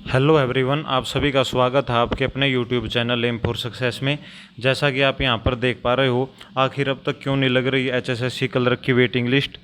Hello everyone, आप सभी का स्वागत है आपके अपने YouTube channel aim for success में। जैसा कि आप यहां पर देख पा रहे हो, आखिर अब तक क्यों नहीं लग रही एचएसएससी क्लर्क की वेटिंग लिस्ट।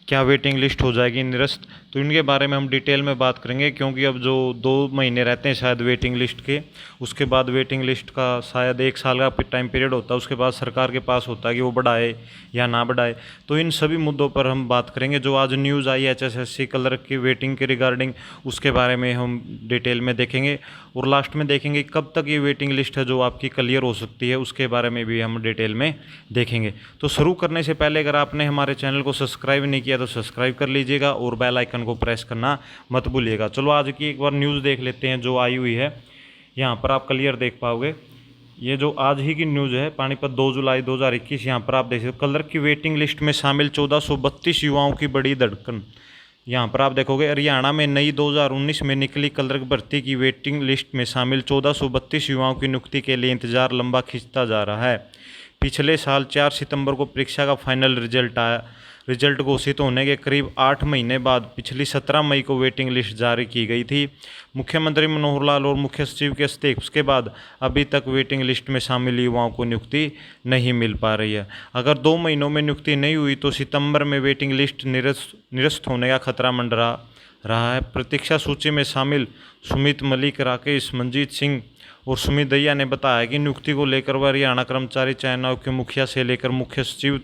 क्या वेटिंग लिस्ट हो जाएगी निरस्त? तो इनके बारे में हम डिटेल में बात करेंगे, क्योंकि अब जो 2 महीने रहते हैं शायद वेटिंग लिस्ट के, उसके बाद वेटिंग लिस्ट का शायद 1 साल का टाइम पीरियड होता है। उसके बाद सरकार के पास होता है कि वो बढ़ाए या ना बढ़ाए। तो इन सभी मुद्दों पर हम बात करेंगे। जो आज न्यूज़ आई एचएसएससी क्लर्क की वेटिंग के रिगार्डिंग, उसके बारे में हम डिटेल में देखेंगे। और लास्ट में देखेंगे कब तक ये वेटिंग लिस्ट है जो आपकी क्लियर हो सकती है, उसके बारे में भी हम डिटेल में देखेंगे। तो शुरू करने से पहले अगर आपने हमारे चैनल को सब्सक्राइब नहीं किया तो सब्सक्राइब कर लीजिएगा और बेल आइकन को प्रेस करना मत भूलिएगा। चलो आज की एक बार न्यूज़ देख लेते हैं जो आई हुई है। यहाँ पर आप क्लियर देख पाओगे, ये जो आज ही की न्यूज़ है, पानीपत 2 जुलाई 2021। यहाँ पर आप देख सकते हो, क्लर्क की वेटिंग लिस्ट में शामिल 1432 युवाओं की बड़ी धड़कन। यहाँ पर आप देखोगे, हरियाणा में नई 2019 में निकली क्लर्क भर्ती की वेटिंग लिस्ट में शामिल 1432 युवाओं की नियुक्ति के लिए इंतजार लंबा खिंचता जा रहा है। पिछले साल 4 सितंबर को परीक्षा का फाइनल रिजल्ट घोषित होने के करीब 8 महीने बाद पिछली 17 मई को वेटिंग लिस्ट जारी की गई थी। मुख्यमंत्री मनोहर लाल और मुख्य सचिव के इस्तीफे के बाद अभी तक वेटिंग लिस्ट में शामिल युवाओं को नियुक्ति नहीं मिल पा रही है। अगर 2 महीनों में नियुक्ति नहीं हुई तो सितंबर में वेटिंग लिस्ट निरस्त होने का खतरा मंडरा रहा है। प्रतीक्षा सूची में शामिल सुमित मलिक, राकेश, मंजीत सिंह और सुमित दहिया ने बताया कि नियुक्ति को लेकर वह हरियाणा कर्मचारी चयन आयोग के मुखिया से लेकर मुख्य सचिव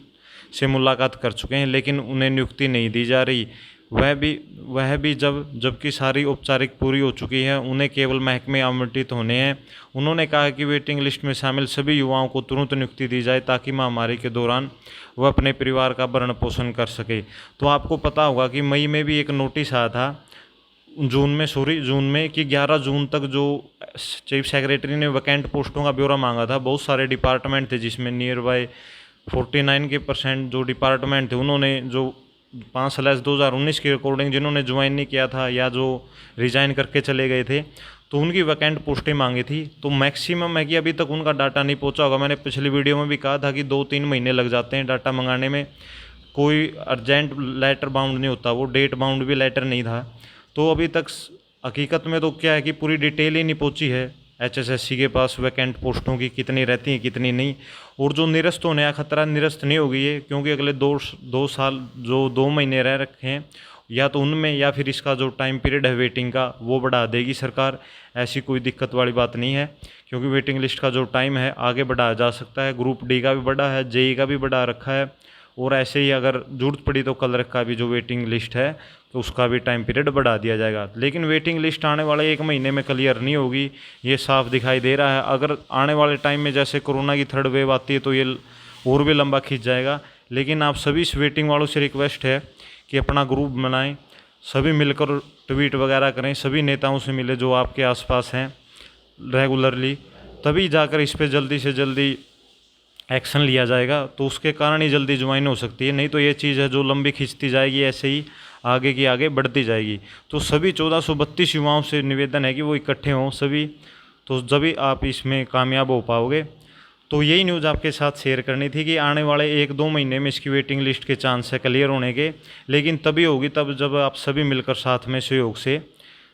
से मुलाकात कर चुके हैं, लेकिन उन्हें नियुक्ति नहीं दी जा रही। वह भी जबकि सारी औपचारिक पूरी हो चुकी है, उन्हें केवल महकमे आवंटित होने हैं। उन्होंने कहा कि वेटिंग लिस्ट में शामिल सभी युवाओं को तुरंत नियुक्ति दी जाए ताकि महामारी के दौरान वह अपने परिवार का भरण पोषण कर सके। तो आपको पता होगा कि मई में भी एक नोटिस आया था, जून में कि 11 जून तक जो चीफ सेक्रेटरी ने वैकेंट पोस्टों का ब्यौरा मांगा था। बहुत सारे डिपार्टमेंट थे जिसमें नियर बाय 49% जो डिपार्टमेंट थे, उन्होंने जो 5/2019 के अकॉर्डिंग जिन्होंने ज्वाइन नहीं किया था या जो रिजाइन करके चले गए थे, तो उनकी वैकेंट पोस्टें मांगी थी। तो मैक्सिमम है कि अभी तक उनका डाटा नहीं पहुंचा होगा। मैंने पिछली वीडियो में भी कहा था कि 2-3 महीने लग जाते हैं डाटा मंगाने में। कोई अर्जेंट लेटर बाउंड नहीं होता, वो डेट बाउंड भी लेटर नहीं था। तो अभी तक हकीकत में तो क्या है कि पूरी डिटेल ही नहीं पहुंची है एचएसएससी के पास वैकेंट पोस्टों की, कितनी रहती हैं कितनी नहीं। और जो निरस्त होने का खतरा निरस्त नहीं होगी ये, क्योंकि अगले दो साल जो 2 महीने रह रखे हैं, या तो उनमें या फिर इसका जो टाइम पीरियड है वेटिंग का वो बढ़ा देगी सरकार। ऐसी कोई दिक्कत वाली बात नहीं है, क्योंकि वेटिंग लिस्ट का जो टाइम है आगे बढ़ाया जा सकता है। ग्रुप डी का भी बढ़ा है, जेई का भी बढ़ा रखा है, और ऐसे ही अगर जरूरत पड़ी तो क्लर्क का भी जो वेटिंग लिस्ट है तो उसका भी टाइम पीरियड बढ़ा दिया जाएगा। लेकिन वेटिंग लिस्ट आने वाले 1 महीने में क्लियर नहीं होगी, ये साफ दिखाई दे रहा है। अगर आने वाले टाइम में जैसे कोरोना की 3rd वेव आती है तो ये और भी लंबा खींच जाएगा। लेकिन आप सभी इस वेटिंग वालों से रिक्वेस्ट है कि अपना ग्रुप बनाएं, सभी मिलकर ट्वीट वगैरह करें, सभी नेताओं से मिले जो आपके आसपास हैं रेगुलरली, तभी जाकर इस पर जल्दी से जल्दी एक्शन लिया जाएगा। तो उसके कारण ही जल्दी ज्वाइन हो सकती है, नहीं तो ये चीज़ है जो लंबी खींचती जाएगी, ऐसे ही आगे की आगे बढ़ती जाएगी। तो सभी 1432 युवाओं से निवेदन है कि वो इकट्ठे हों सभी, तो जभी आप इसमें कामयाब हो पाओगे। तो यही न्यूज़ आपके साथ शेयर करनी थी कि आने वाले 1-2 महीने में इसकी वेटिंग लिस्ट के चांस है क्लियर होने के। लेकिन तभी होगी तब जब आप सभी मिलकर साथ में सहयोग से,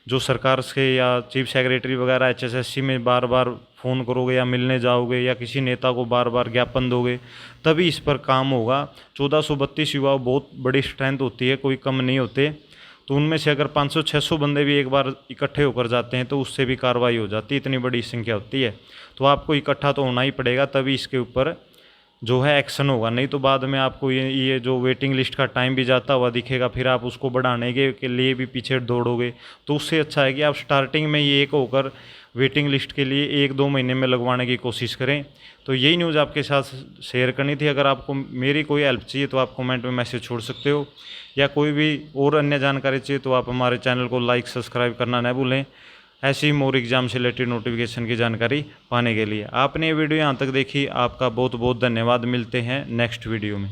जो सरकार से या चीफ सेक्रेटरी वगैरह एचएसएससी में बार बार फ़ोन करोगे या मिलने जाओगे या किसी नेता को बार बार ज्ञापन दोगे, तभी इस पर काम होगा। 1432 युवा बहुत बड़ी स्ट्रेंथ होती है, कोई कम नहीं होते। तो उनमें से अगर 500-600 बंदे भी एक बार इकट्ठे होकर जाते हैं तो उससे भी कार्रवाई हो जाती है, इतनी बड़ी संख्या होती है। तो आपको इकट्ठा तो होना ही पड़ेगा, तभी इसके ऊपर जो है एक्शन होगा। नहीं तो बाद में आपको ये जो वेटिंग लिस्ट का टाइम भी जाता हुआ दिखेगा, फिर आप उसको बढ़ाने के लिए भी पीछे दौड़ोगे। तो उससे अच्छा है कि आप स्टार्टिंग में ये एक होकर वेटिंग लिस्ट के लिए 1-2 महीने में लगवाने की कोशिश करें। तो यही न्यूज़ आपके साथ शेयर करनी थी। अगर आपको मेरी कोई हेल्प चाहिए तो आप कमेंट में मैसेज छोड़ सकते हो, या कोई भी और अन्य जानकारी चाहिए तो आप हमारे चैनल को लाइक सब्सक्राइब करना न भूलें, ऐसी ही मोर एग्जाम से रिलेटेड नोटिफिकेशन की जानकारी पाने के लिए। आपने ये वीडियो यहाँ तक देखी, आपका बहुत बहुत धन्यवाद। मिलते हैं नेक्स्ट वीडियो में।